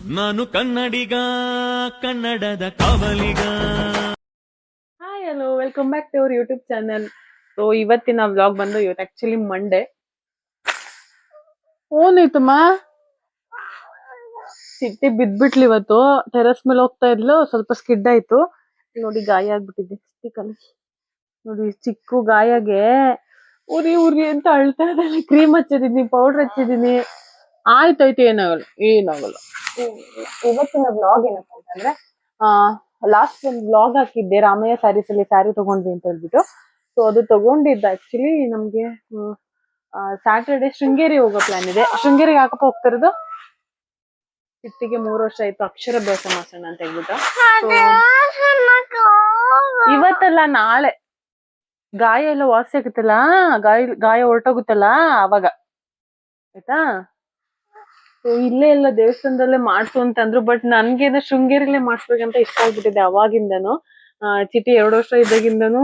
ನಾನು ಕನ್ನಡಿಗ, ಕನ್ನಡದ ಕಾವಲಿಗ. Hi hello, welcome back to our YouTube channel. So ಇವತ್ತಿನ ವ್ಲಾಗ್ ಬಂದು ಇವತ್ತು ಆಕ್ಚುಲಿ ಮಂಡೇ. ಓನಿತಮ್ಮ ಸಿಟ್ಟಿ ಬಿದ್ಬಿಟ್ಲು ಇವತ್ತು. ಟೆರಸ್ ಮೇಲೆ ಹೋಗ್ತಾ ಇದ್ಲು, ಸ್ವಲ್ಪ ಸ್ಕಿಡ್ ಆಯ್ತು ನೋಡಿ, ಗಾಯ ಆಗ್ಬಿಟ್ಟಿದೆ ಚಿಕ್ಕಲ್ಲಿ. ನೋಡಿ ಚಿಕ್ಕ ಗಾಯಗೆ ಉರಿ ಉರಿ ಅಂತ ಅಳ್ತಾ ಇದ್ದಾಳೆ. ಕ್ರೀಮ್ ಹಚ್ಚಿದೀನಿ, ಪೌಡರ್ ಹಚ್ಚಿದೀನಿ, ಆಯ್ತಾಯ್ತು, ಏನಾಗಲ್ಲ. ಇವತ್ತಿನ ವ್ಲಾಗ್ ಏನಪ್ಪಾ ಅಂತಂದ್ರೆ, ಲಾಸ್ಟ್ ಒಂದು ವ್ಲಾಗ್ ಹಾಕಿದ್ದೆ, ರಾಮಯ್ಯ ಸ್ಯಾರೀಸ್ ಅಲ್ಲಿ ಸ್ಯಾರಿ ತಗೊಂಡ್ವಿ ಅಂತ ಹೇಳ್ಬಿಟ್ಟು. ಸೊ ಅದು ತಗೊಂಡಿದ್ದ ಆಕ್ಚುಲಿ ನಮ್ಗೆ ಸ್ಯಾಟರ್ಡೆ ಶೃಂಗೇರಿ ಹೋಗೋ ಪ್ಲಾನ್ ಇದೆ. ಶೃಂಗೇರಿಗೆ ಯಾಕಪ್ಪ ಹೋಗ್ತಿರೋದು, ಚಿಟ್ಟಿಗೆ 3 ವರ್ಷ ಆಯ್ತು ಅಕ್ಷರಾಭ್ಯಾಸ ಮಾಡ್ಸೋಣ ಅಂತ ಹೇಳ್ಬಿಟ್ಟು. ಇವತ್ತಲ್ಲ ನಾಳೆ ಗಾಯ ಎಲ್ಲ ವಾಸಿ ಆಗುತ್ತಲ್ಲ, ಗಾಯ ಹೊರಟೋಗುತ್ತಲ್ಲ ಅವಾಗ, ಆಯ್ತಾ. ಸೊ ಇಲ್ಲೇ ಎಲ್ಲ ದೇವಸ್ಥಾನದಲ್ಲೇ ಮಾಡ್ಸು ಅಂತಂದ್ರು, ಬಟ್ ನನ್ಗೇನ ಶೃಂಗೇರಿಲೇ ಮಾಡ್ಸ್ಬೇಕಂತ ಇಷ್ಟ ಆಗ್ಬಿಟ್ಟಿದೆ ಅವಾಗಿಂದನು. ಚಿಟಿ 2 ವರ್ಷ ಇದ್ದಾಗಿಂದನು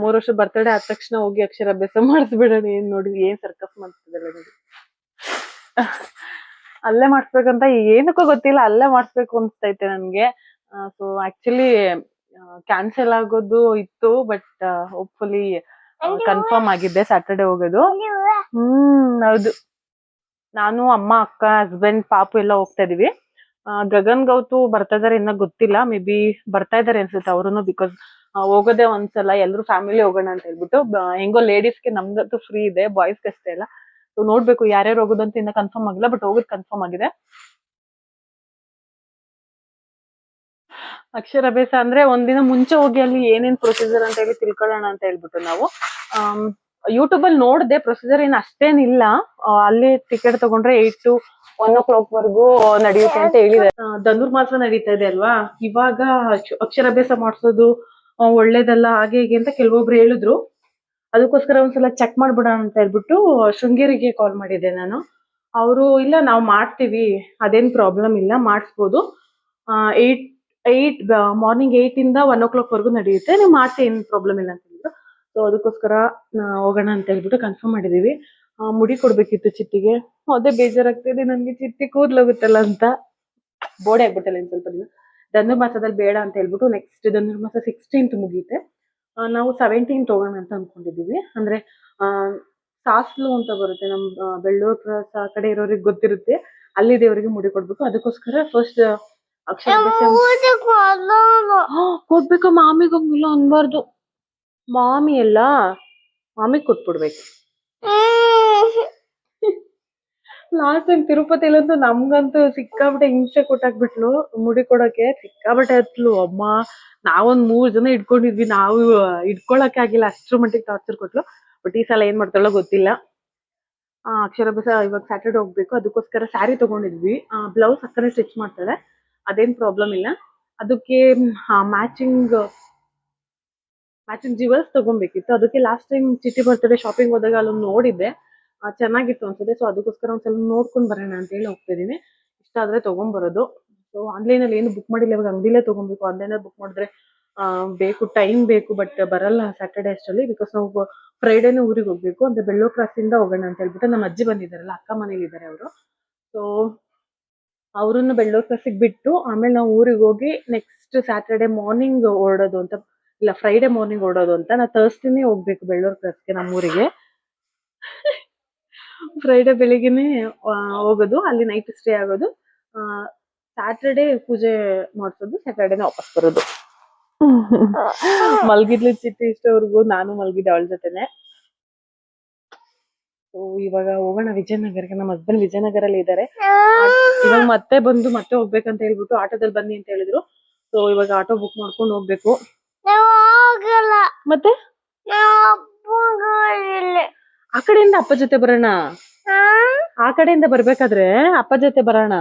3 ವರ್ಷ ಬರ್ತಡೇ ಆದ ತಕ್ಷಣ ಹೋಗಿ ಅಕ್ಷರಾಭ್ಯಾಸ ಮಾಡಿಸ್ಬಿಡೋಣ. ಏನ್ ನೋಡಿ, ಏನ್ ಸರ್ಕಸ್ ಮಾಡ್ತಿದ್ದಲ್ಲ ನೋಡಿ. ಅಲ್ಲೇ ಮಾಡ್ಸ್ಬೇಕಂತ ಏನಕ್ಕೂ ಗೊತ್ತಿಲ್ಲ, ಅಲ್ಲೇ ಮಾಡಿಸ್ಬೇಕು ಅನ್ಸ್ತೈತೆ ನನ್ಗೆ. ಸೊ ಆಕ್ಚುಲಿ ಕ್ಯಾನ್ಸಲ್ ಆಗೋದು ಇತ್ತು, ಬಟ್ ಹೋಪ್ಫುಲಿ ಕನ್ಫರ್ಮ್ ಆಗಿದೆ ಸ್ಯಾಟರ್ಡೆ ಹೋಗೋದು. ಹೌದು, ನಾನು, ಅಮ್ಮ, ಅಕ್ಕ, ಹಸ್ಬೆಂಡ್, ಪಾಪು ಎಲ್ಲ ಹೋಗ್ತಾ ಇದೀವಿ. ಗಗನ್ ಗೌತು ಬರ್ತಾ ಇದಾರೆ, ಇನ್ನ ಗೊತ್ತಿಲ್ಲ, ಮೇ ಬಿ ಬರ್ತಾ ಇದಾರೆ ಅನ್ಸುತ್ತೆ ಅವ್ರುನು. ಬಿಕಾಸ್ ಹೋಗೋದೇ ಒಂದ್ಸಲ, ಎಲ್ರು ಫ್ಯಾಮಿಲಿ ಹೋಗೋಣ ಅಂತ ಹೇಳ್ಬಿಟ್ಟು. ಹೆಂಗೋ ಲೇಡೀಸ್ಗೆ ನಮ್ಗಂತೂ ಫ್ರೀ ಇದೆ, ಬಾಯ್ಸ್ಗೆ ಅಷ್ಟೇ ಇಲ್ಲ. ಸೊ ನೋಡ್ಬೇಕು ಯಾರ್ಯಾರು ಹೋಗೋದಂತ ಇನ್ನ ಕನ್ಫರ್ಮ್ ಆಗಿಲ್ಲ, ಬಟ್ ಹೋಗೋದು ಕನ್ಫರ್ಮ್ ಆಗಿದೆ. ಅಕ್ಷರಾಭ್ಯಾಸ ಅಂದ್ರೆ ಒಂದಿನ ಮುಂಚೆ ಹೋಗಿ ಅಲ್ಲಿ ಏನೇನ್ ಪ್ರೊಸೀಜರ್ ಅಂತ ಹೇಳಿ ತಿಳ್ಕೊಳ್ಳೋಣ ಅಂತ ಹೇಳ್ಬಿಟ್ಟು ನಾವು ಯೂಟ್ಯೂಬ್ ಅಲ್ಲಿ ನೋಡಿದೆ. ಪ್ರೊಸೀಜರ್ ಏನ್ ಅಷ್ಟೇನಿಲ್ಲ, ಅಲ್ಲಿ ಟಿಕೆಟ್ ತಗೊಂಡ್ರೆ 8 to 1 o'clock ವರೆಗೂ ನಡೆಯುತ್ತೆ ಅಂತ ಹೇಳಿದೆ. ಧನುರ್ಮಾಸ ನಡೀತಾ ಇದೆ ಅಲ್ವಾ, ಇವಾಗ ಅಕ್ಷರಾಭ್ಯಾಸ ಮಾಡಿಸೋದು ಒಳ್ಳೇದಲ್ಲ ಹಾಗೆ ಹೀಗೆ ಅಂತ ಕೆಲವೊಬ್ರು ಹೇಳಿದ್ರು. ಅದಕ್ಕೋಸ್ಕರ ಒಂದ್ಸಲ ಚೆಕ್ ಮಾಡ್ಬಿಡೋಣ ಅಂತ ಹೇಳ್ಬಿಟ್ಟು ಶೃಂಗೇರಿಗೆ ಕಾಲ್ ಮಾಡಿದ್ದೆ ನಾನು. ಅವರು ಇಲ್ಲ, ನಾವು ಮಾಡ್ತೀವಿ, ಅದೇನ್ ಪ್ರಾಬ್ಲಮ್ ಇಲ್ಲ, ಮಾಡಿಸ್ಬೋದು. 8 ಮಾರ್ನಿಂಗ್ 8 ಇಂದ 1 o'clock ವರೆಗೂ ನಡೆಯುತ್ತೆ, ನೀವು ಮಾಡ್ತಿ, ಏನ್ ಪ್ರಾಬ್ಲಮ್ ಇಲ್ಲ ಅಂತ ಹೇಳಿದ್ರು. ಸೊ ಅದಕ್ಕೋಸ್ಕರ ಹೋಗೋಣ ಅಂತ ಹೇಳ್ಬಿಟ್ಟು ಕನ್ಫರ್ಮ್ ಮಾಡಿದೀವಿ. ಮುಡಿ ಕೊಡ್ಬೇಕಿತ್ತು ಚಿಟ್ಟಿಗೆ, ಅದೇ ಬೇಜಾರಾಗ್ತಿದೆ ನನ್ಗೆ. ಚಿಟ್ಟಿ ಕೂದ್ಲೋಗುತ್ತಲ್ಲ ಅಂತ ಬೋಡೆ ಆಗ್ಬಿಟ್ಟಲ್ಲ ಇನ್ ಸ್ವಲ್ಪ ದಿನ. ಧನುರ್ಮಾಸದಲ್ಲಿ ಬೇಡ ಅಂತ ಹೇಳ್ಬಿಟ್ಟು ನೆಕ್ಸ್ಟ್ ಧನುರ್ಮಾಸ 16th ಮುಗಿಯುತ್ತೆ. ನಾವು 17th ಹೋಗೋಣ ಅಂತ ಅನ್ಕೊಂಡಿದೀವಿ. ಅಂದ್ರೆ ಸಾಸ್ಲು ಅಂತ ಬರುತ್ತೆ, ನಮ್ ಬೆಳ್ಳೂರ್ ಕಡೆ ಇರೋರಿಗೆ ಗೊತ್ತಿರುತ್ತೆ, ಅಲ್ಲಿ ದೇವರಿಗೆ ಮುಡಿ ಕೊಡ್ಬೇಕು. ಅದಕ್ಕೋಸ್ಕರ ಫಸ್ಟ್ ಕೊಡ್ಬೇಕ. ಮಾಮಿಗ್ ಹಂಗಿಲ್ಲ ಅನ್ಬಾರ್ದು, ಮಾಮಿ ಎಲ್ಲ ಮಾಮಿಗ್ ಕೊಟ್ಬಿಡ್ಬೇಕು. ಲಾಸ್ಟ್ ಟೈಮ್ ತಿರುಪತಿಲಂತೂ ನಮ್ಗಂತೂ ಸಿಕ್ಕಾಬಿಟ್ಟೆ ಹಿಂಸೆ ಕೊಟ್ಟಾಕ್ಬಿಟ್ಲು ಮುಡಿ ಕೊಡಕ್ಕೆ. ಸಿಕ್ಕಾಬಿಟ್ಟೆ ಹತ್ಲು ಅಮ್ಮ. ನಾವೊಂದ್ 3 ಜನ ಇಟ್ಕೊಂಡಿದ್ವಿ, ನಾವು ಇಟ್ಕೊಳಕ್ಕೆ ಆಗಿಲ್ಲ, ಅಷ್ಟ್ರ ಮಟ್ಟಿಗೆ ಟಾರ್ಚರ್ ಕೊಟ್ಲು. ಬಟ್ ಈ ಸಲ ಏನ್ ಮಾಡ್ತಾಳೋ ಗೊತ್ತಿಲ್ಲ. ಅಕ್ಷರಾಭ್ಯಾಸ ಇವಾಗ ಸ್ಯಾಟರ್ಡೆ ಹೋಗ್ಬೇಕು, ಅದಕ್ಕೋಸ್ಕರ ಸ್ಯಾರಿ ತಗೊಂಡಿದ್ವಿ. ಬ್ಲೌಸ್ ಅಕ್ಕನೇ ಸ್ಟಿಚ್ ಮಾಡ್ತಾಳೆ, ಅದೇನ್ ಪ್ರಾಬ್ಲಮ್ ಇಲ್ಲ. ಅದಕ್ಕೆ ಮ್ಯಾಚಿಂಗ್ ಜ್ಯುವೆಲ್ಸ್ ತಗೊಬೇಕಿತ್ತು. ಅದಕ್ಕೆ ಲಾಸ್ಟ್ ಟೈಮ್ ಚಿಟ್ಟಿ ಬರ್ತಡೆ ಶಾಪಿಂಗ್ ಹೋದಾಗ ಅಲ್ಲೊಂದು ನೋಡಿದ್ದೆ, ಚೆನ್ನಾಗಿತ್ತು ಅನ್ಸುತ್ತೆ. ಸೊ ಅದಕ್ಕೋಸ್ಕರ ಒಂದ್ಸಲ ನೋಡ್ಕೊಂಡ್ ಬರೋಣ ಅಂತ ಹೇಳಿ ಹೋಗ್ತಿದೀನಿ. ಇಷ್ಟ ಆದ್ರೆ ತಗೊಂಡ್ಬರೋದು. ಸೊ ಆನ್ಲೈನ್ ಅಲ್ಲಿ ಏನು ಬುಕ್ ಮಾಡಿಲ್ಲ, ಇವಾಗ ಅಂಗಡಿಲೇ ತಗೊಬೇಕು. ಆನ್ಲೈನ್ ಅಲ್ಲಿ ಬುಕ್ ಮಾಡಿದ್ರೆ ಬೇಕು, ಟೈಮ್ ಬೇಕು, ಬಟ್ ಬರಲ್ಲ ಸ್ಯಾಟರ್ಡೆ ಅಷ್ಟರಲ್ಲಿ. ಬಿಕಾಸ್ ನಾವು ಫ್ರೈಡೇನೆ ಊರಿಗೆ ಹೋಗ್ಬೇಕು. ಅಂದ್ರೆ ಬೆಳ್ಳೂರ್ ಕ್ರಾಸ್ ಇಂದ ಹೋಗೋಣ ಅಂತ ಹೇಳ್ಬಿಟ್ಟು ನಮ್ಮ ಅಜ್ಜಿ ಬಂದಿದ್ದಾರಲ್ಲ, ಅಕ್ಕ ಮನೇಲಿ ಇದ್ದಾರೆ ಅವರು. ಸೊ ಅವ್ರನ್ನ ಬೆಳ್ಳೂರ್ ಕ್ರಾಸಿಗೆ ಬಿಟ್ಟು ಆಮೇಲೆ ನಾವು ಊರಿಗೆ ಹೋಗಿ ನೆಕ್ಸ್ಟ್ ಸ್ಯಾಟರ್ಡೆ ಮಾರ್ನಿಂಗ್ ಹೊರಡೋದು ಅಂತ, ಇಲ್ಲ ಫ್ರೈಡೆ ಮಾರ್ನಿಂಗ್ ಹೊರಡೋದು ಅಂತ. ನಾ ಥರ್ಸ್ಡೇನೆ ಹೋಗ್ಬೇಕು ಬೆಳ್ಳೂರ್ ಕ್ರಾಸ್ಗೆ, ನಮ್ಮೂರಿಗೆ. ಫ್ರೈಡೆ ಬೆಳಿಗ್ಗೆನೆ ಹೋಗೋದು, ಅಲ್ಲಿ ನೈಟ್ ಸ್ಟೇ ಆಗೋದು, ಸ್ಯಾಟರ್ಡೆ ಪೂಜೆ ಮಾಡ್ಸೋದು, ಸ್ಯಾಟರ್ಡೆನೆ ವಾಪಸ್ ಬರೋದು. ಮಲ್ಗಿದ್ಲು ಚಿಟ್ಟಿ ಇಷ್ಟವರೆಗೂ, ನಾನು ಮಲ್ಗಿದ್ದೆ ಅವಳ ಜೊತೆನೆ. ಸೊ ಇವಾಗ ಹೋಗೋಣ ವಿಜಯನಗರಕ್ಕೆ. ನಮ್ಮ ಹಸ್ಬೆಂಡ್ ವಿಜಯನಗರಲ್ಲಿ ಇದ್ದಾರೆ. ಇವಾಗ ಮತ್ತೆ ಬಂದು ಮತ್ತೆ ಹೋಗ್ಬೇಕಂತ ಹೇಳ್ಬಿಟ್ಟು ಆಟೋದಲ್ಲಿ ಬನ್ನಿ ಅಂತ ಹೇಳಿದ್ರು. ಸೊ ಇವಾಗ ಆಟೋ ಬುಕ್ ಮಾಡ್ಕೊಂಡು ಹೋಗ್ಬೇಕು. ಮತ್ತೆ ಆ ಕಡೆಯಿಂದ ಅಪ್ಪ ಜೊತೆ ಬರೋಣ, ಆ ಕಡೆಯಿಂದ ಬರ್ಬೇಕಾದ್ರೆ ಅಪ್ಪ ಜೊತೆ ಬರೋಣ.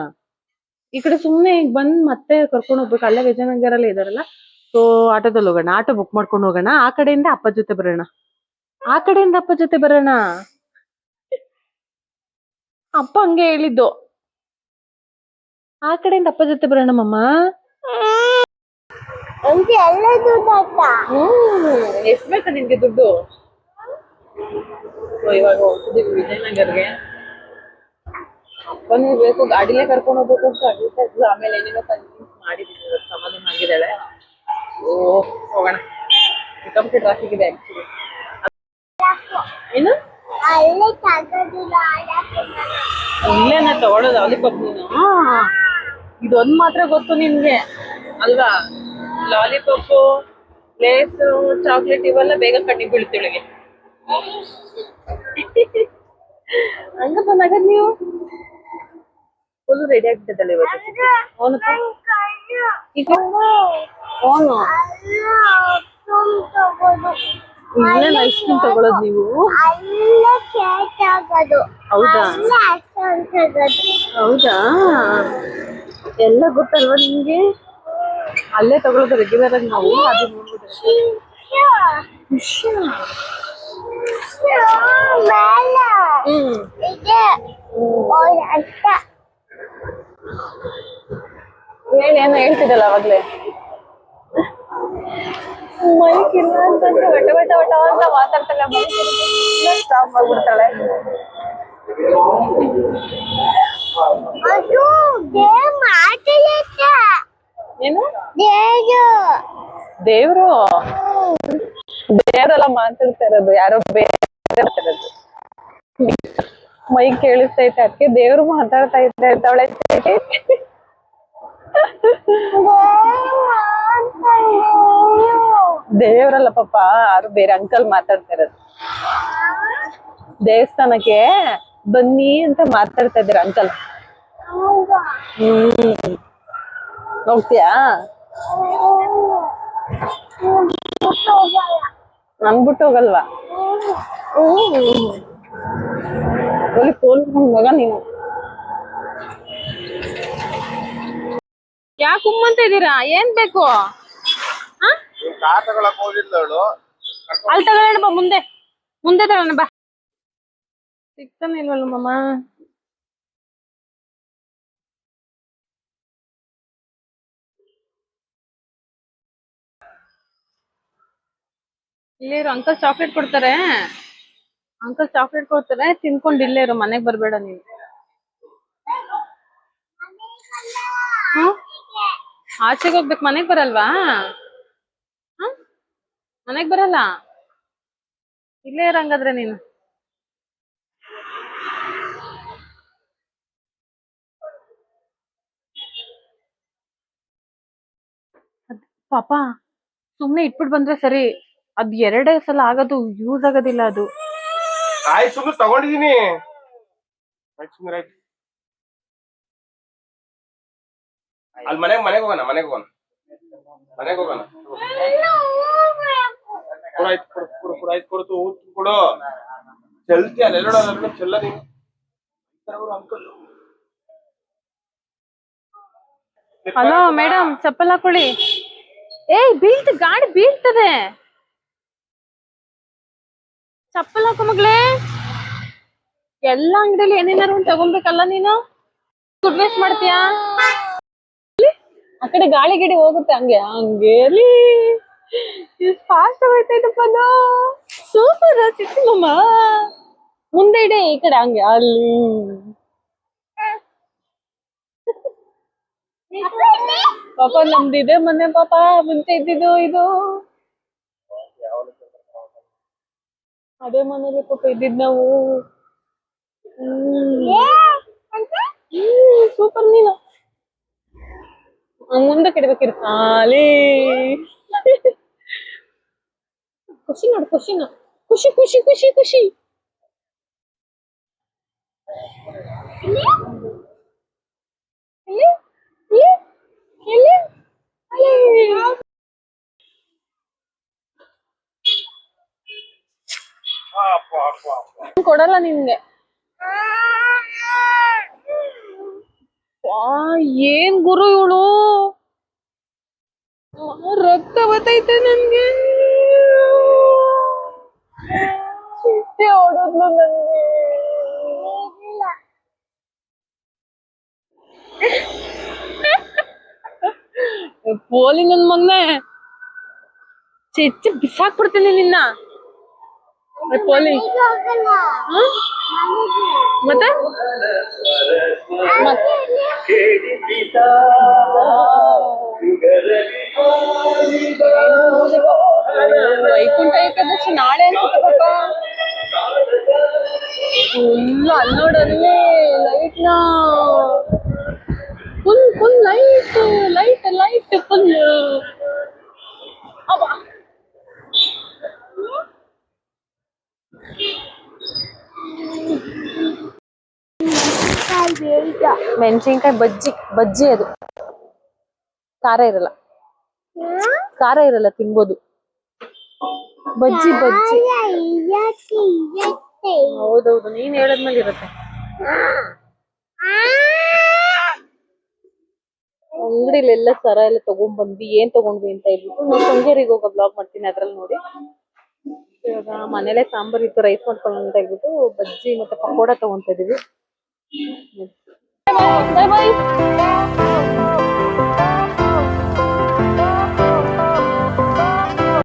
ಈ ಕಡೆ ಸುಮ್ನೆ ಈಗ ಬಂದ್ ಮತ್ತೆ ಕರ್ಕೊಂಡು ಹೋಗ್ಬೇಕು, ಅಲ್ಲೇ ವಿಜಯನಗರಲ್ಲಿ ಇದಾರಲ್ಲ. ಸೊ ಆಟೋದಲ್ಲಿ ಹೋಗೋಣ, ಆಟೋ ಬುಕ್ ಮಾಡ್ಕೊಂಡು ಹೋಗೋಣ. ಆ ಕಡೆಯಿಂದ ಅಪ್ಪ ಜೊತೆ ಬರೋಣ, ಆ ಕಡೆಯಿಂದ ಅಪ್ಪ ಜೊತೆ ಬರೋಣ. ಅಪ್ಪ ಹಂಗೆ ಹೇಳಿದ್ದು, ಆ ಕಡೆಯಿಂದ ಅಪ್ಪ ಜೊತೆ ಬರೋಣ ಮಮ್ಮ. ಎಷ್ಟ್ ಬೇಕಾ ನಿನ್ಗೆ ದುಡ್ಡು? ಇವಾಗ ಹೋಗ್ತಿದೀವಿ ವಿಜಯನಗರ್ಗೆ. ಅಪ್ಪನೇ ಬೇಕು, ಗಾಡಿಲೇ ಕರ್ಕೊಂಡು ಹೋಗ್ಬೇಕು ಅಂತ ಅನಿಸ್ತಾ ಇದ್ಲು. ಆಮೇಲೆ ಏನೇನೋ ಕನ್ವಿನ್ಸ್ ಮಾಡಿದೀನಿ, ಇವತ್ತು ಸಮಾಧಾನ ಆಗಿದ್ದಾಳೆ. ಓ ಹೋಗೋಣ. ಸಿಕ್ಕಾಪಟ್ಟೆ ಟ್ರಾಫಿಕ್ ಇದೆ ಆಕ್ಚುಲಿ. ಏನು ಇಲ್ಲೇನ ತಗೊಳ್ಳೋದು ಲಾಲಿಪಾಪ್ ನೀನು? ಇದೊಂದ್ ಮಾತ್ರ ಗೊತ್ತು ನಿನ್ಗೆ ಅಲ್ವಾ? ಲಾಲಿಪಾಪು, ಲೇಸು, ಚಾಕ್ಲೇಟ್ ಇವೆಲ್ಲ ಬೇಗ ಕಣ್ಣಿಗೆ ಬೀಳ್ತಿಳಿಗೆ. ಹಂಗ ಬಂದಾಗ ನೀವು ಫುಲ್ ರೆಡಿ ಆಗ್ತಿದ್ದಲ್ಲ ಇವತ್ತು. ಅವನಪ್ಪ ಈಗ ಅವನು ಇಲ್ಲೇನ ಐಸ್ ಕ್ರೀಮ್ ತಗೊಳ್ಳೋದು ನೀವು? ಹೌದಾ ಹೌದಾ, ಎಲ್ಲ ಗೊತ್ತಲ್ವಾ ನಿಮ್ಗೆ? ಅಲ್ಲೇ ತಗೊಳ್ಳೋದು ರೆಗ್ಯುಲರ್ ಆಗಿ ನಾವು. ಅದು ಹೇಳಿ, ಏನೋ ಹೇಳ್ತಿದ್ದಲ್ಲ ಅವಾಗ್ಲೇ. ಮೈಕ್ ಇಲ್ಲ ಅಂತಂದ್ರೆ ವಟ ವಟ ವಟ ಅಂತ ಮಾತಾಡ್ತಾಳೆ. Mic stop ಆಗ್ಬಿಡ್ತಾಳೆ. ಏನು ದೇವ್ರು? ದೇವ್ರೆಲ್ಲ ಮಾತಾಡ್ತಾ ಇರೋದು, ಯಾರೋ ಬೇರೆ ಮಾತಾಡೋದು. ಮೈಕ್ ಕೇಳಿಸ್ತೈತೆ, ಅದಕ್ಕೆ ದೇವ್ರು ಮಾತಾಡ್ತಾ ಇದ್ದೆ ಅಂತವಳೆ. ದೇವ್ರಲ್ಲ ಪಾಪ, ಯಾರು ಬೇರೆ ಅಂಕಲ್ ಮಾತಾಡ್ತಾ ಇರೋದು. ದೇವಸ್ಥಾನಕ್ಕೆ ಬನ್ನಿ ಅಂತ ಮಾತಾಡ್ತಾ ಇದ್ದಾರೆ ಅಂಕಲ್. ಹೋಗ್ತೀಯಾ? ನನ್ ಬಿಟ್ಟು ಹೋಗಲ್ವಾ? ಮಗ ನೀನು ಯಾಕೆ ಉಮ್ಮಂತ ಇದ್ದೀರಾ? ಏನ್ ಬೇಕು? ಅಲ್ಲಿ ತಗೊಳ್ಳೋಣ ಬಾ, ಮುಂದೆ ಮುಂದೆ ತಗೋಣ ಬಾ. ಸಿಗ್ತಾನೆ ಇಲ್ವಲ್ಲ ಮಮ್ಮ. ಇಲ್ಲೇ ಇರು, ಅಂಕಲ್ ಚಾಕ್ಲೇಟ್ ಕೊಡ್ತಾರೆ. ಅಂಕಲ್ ಚಾಕ್ಲೇಟ್ ಕೊಡ್ತಾರೆ, ತಿನ್ಕೊಂಡು ಇಲ್ಲೇ ಇರು, ಮನೆಗ್ ಬರ್ಬೇಡ ನೀನು. ಆಚೆಗೆ ಹೋಗ್ಬೇಕು, ಮನೆಗ್ ಬರಲ್ವಾ? ಮನೆಗ್ ಬರಲ್ಲ? ಇಲ್ಲೇ ಇರ ಹಂಗಾದ್ರೆ ನೀನು. ಪಾಪ ಸುಮ್ನೆ ಇಟ್ಬಿಟ್ ಬಂದ್ರೆ ಸರಿ. ಅದ್ ಎರಡೇ ಸಲ ಆಗೋದು, ಯೂಸ್ ಆಗೋದಿಲ್ಲ ಅದು. ಸುಮ್ಮನೆ ತಗೊಂಡಿದೀನಿ. ಅಲ್ಲಿ ಮನೆಗೆ ಹೋಗೋಣ. ಕೊಡು ಚಲ್ತಿ ಅಲ್ಲೆಲ್ಲ ಚೆಲ್ಲ ನೀನು. ಹಲೋ ಮೇಡಮ್, ಚಪ್ಪಲ್ ಹಾಕೊಳ್ಳಿ. ಗಾಡಿ ಬೀಳ್ತದೆ. ಚಪ್ಪಲ್ ಹಾಕೋ ಮಗ್ಳೇ. ಎಲ್ಲ ಅಂಗಡಿಯಲ್ಲಿ ಏನೇನಾರು ತಗೊಬೇಕಲ್ಲ ನೀನು. ದುಡ್ಡು ವೇಸ್ಟ್ ಮಾಡ್ತೀಯಾ? ಆ ಕಡೆ ಗಾಳಿ ಗಿಡಿ ಹೋಗುತ್ತೆ, ಹಂಗೇಲಿ ಫಾಸ್ಟ್ ಹೋಯ್ತೈತಪ್ಪ. ಸೂಪರ್ ಚಿಕ್ಕಮ್ಮ. ಮುಂದೆ ಇಡೆ, ಈ ಕಡೆ ಹಂಗೆ ಅಲ್ಲಿ. ಪಾಪ ನಮ್ದಿದೆ ಮನೆ ಪಾಪ, ಮುಂಚೆ ಇದ್ದಿದ್ದು ಇದು. ಅದೇ ಮನೇಲಿ ಪಾಪ ಇದ್ದಿದ್ ನಾವು. ಸೂಪರ್ ನೀನು. ಮುಂದೆ ಕೆಡಬೇಕಿರು ಖಾಲಿ. ಖುಷಿ ನೋಡು, ಖುಷಿ ಖುಷಿ ಖುಷಿ ಖುಷಿ. ಕೊಡಲ್ಲ ನಿನ್ಗೆ. ಏನ್ ಗುರು ಇವಳು, ರಕ್ತ ಬರ್ತೈತೆ ನನ್ಗೆ. ಚಿಟ್ಟೆ ಹೊಡದ್ಲು ನನ್ಗೆ. ಪೋಲಿ ನನ್ ಮಗ್ನೆ, ಚಿಚ್ಚಿ ಬಿಸಾಕ್ಬಿಡ್ತೀನಿ ನಿನ್ನ. ಪೋಲಿ ಮತ್ತೆ ವೈಕುಂಠ ಏಕಾದಶಿ ನಾಳೆ ಅನ್ಸುತ್ತೆ ಪಾಪ. ಫುಲ್ ಅಲ್ಲೋಡಲ್ಲಿ ಲೈಟ್ ನ full light light light full. ಮೆಣಸಿನ್ಕಾಯಿ ಬಜ್ಜಿ ಅದು ಖಾರ ಇರಲ್ಲ ತಿನ್ಬೋದು. ಬಜ್ಜಿ ಹೌದೌದು, ನೀನ್ ಹೇಳದ್ಮೇಲೆ ಇರುತ್ತೆ. ಅಂಗಡಿಲೆಲ್ಲ ಸರ ಎಲ್ಲ ತಗೊಂಡ್ಬಂದ್ವಿ. ಏನ್ ತಗೊಂಡ್ವಿ ಅಂತ ಹೇಳ್ಬಿಟ್ಟು ನಾನು ಶೃಂಗೇರಿಗೆ ಹೋಗೋ ಬ್ಲಾಗ್ ಮಾಡ್ತೀನಿ, ಅದ್ರಲ್ಲಿ ನೋಡಿ. ಇವಾಗ ಮನೇಲೆ ಸಾಂಬಾರ್ ಇತ್ತು, ರೈಸ್ ಮಾಡ್ಕೊಳ್ಳೋಣ ಅಂತ ಹೇಳ್ಬಿಟ್ಟು ಬಜ್ಜಿ ಮತ್ತೆ ಪಕೋಡ ತಗೊಂತ ಇದೀವಿ. ಬಾಯ್ ಬಾಯ್.